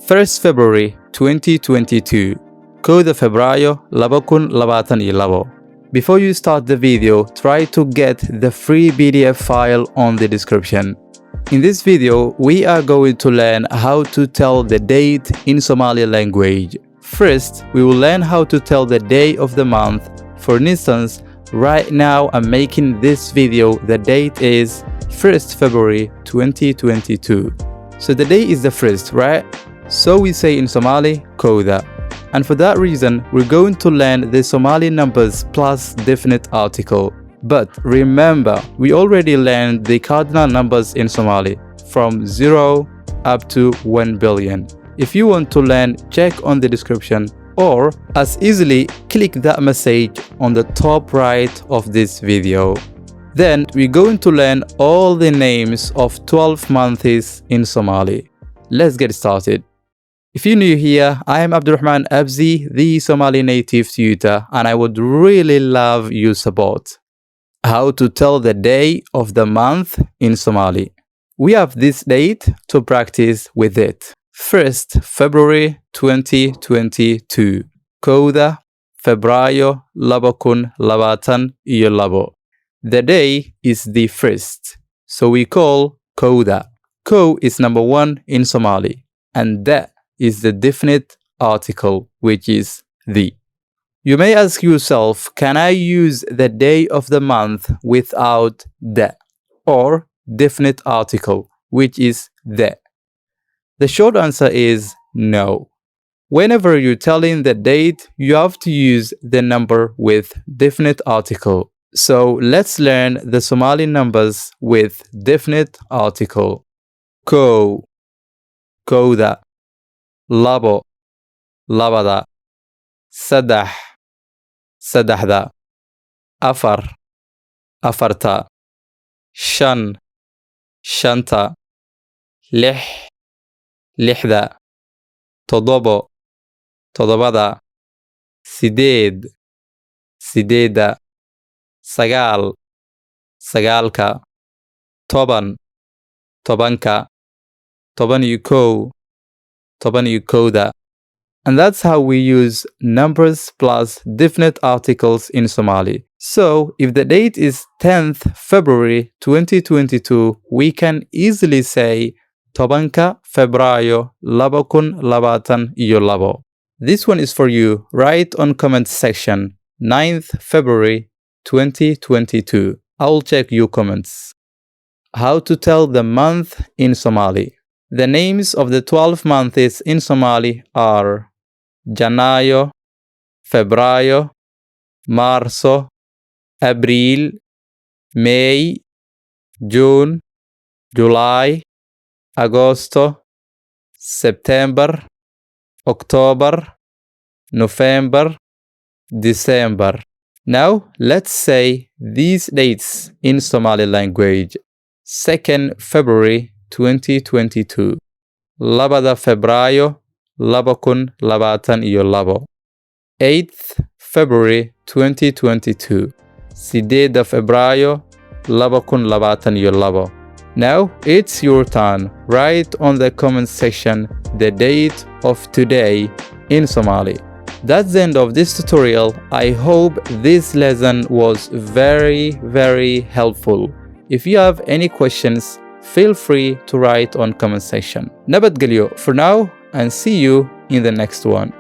1st February 2022 Kowda Febraayo 2022. Before you start the video, try to get the free PDF file on the description. In this video, we are going to learn how to tell the date in Somali language. First, we will learn how to tell the day of the month. For instance, right now I'm making this video, the date is 1st February 2022. So the day is the 1st, right? So we say in Somali, Kowda. And for that reason, we're going to learn the Somali numbers plus definite article. But remember, we already learned the cardinal numbers in Somali from 0 up to 1 billion. If you want to learn, check on the description, or as easily click that message on the top right of this video. Then we're going to learn all the names of 12 months in Somali. Let's get started. If you're new here, I am Abdirahman Abzi, the Somali native tutor, and I would really love your support. How to tell the day of the month in Somali. We have this date to practice with it. 1st February 2022. Kowda Febraayo 2022. The day is the 1st, so we call Kowda. Ko is number 1 in Somali, and da is the definite article, which is the. You may ask yourself, can I use the day of the month without da or definite article, which is the? The short answer is no. Whenever you're telling the date, you have to use the number with definite article. So let's learn the Somali numbers with definite article. Ko, Kowda. Labo, labada. Saddex, saddexda. Afar, afarta. Shan, shanta. Lix, lixda. Toddobo, toddobada. Sideed, sideedda. Sagaal, sagaalka. Toban, tobanka. Toban iyo kow, toban iyo kowda. And that's how we use numbers plus definite articles in Somali. So if the date is 10th February 2022, we can easily say Tobanka Febraayo 2022. This one is for you. Write on comment section 9th February 2022. I'll check your comments. How to tell the month in Somali. The names of the 12 months in Somali are Janaayo, Febraayo, Marso, Abriil, May, June, July, Agosto, September, October, November, December. Now let's say these dates in Somali language. 2nd February 2022. Labada Febraayo 2022. 8th February 2022. Sideeda Febraayo 2022. Now it's your turn. Write on the comment section the date of today in Somali. That's the end of this tutorial. I hope this lesson was very helpful. If you have any questions, feel free to write on comment section. Nabadgelyo for now, and see you in the next one.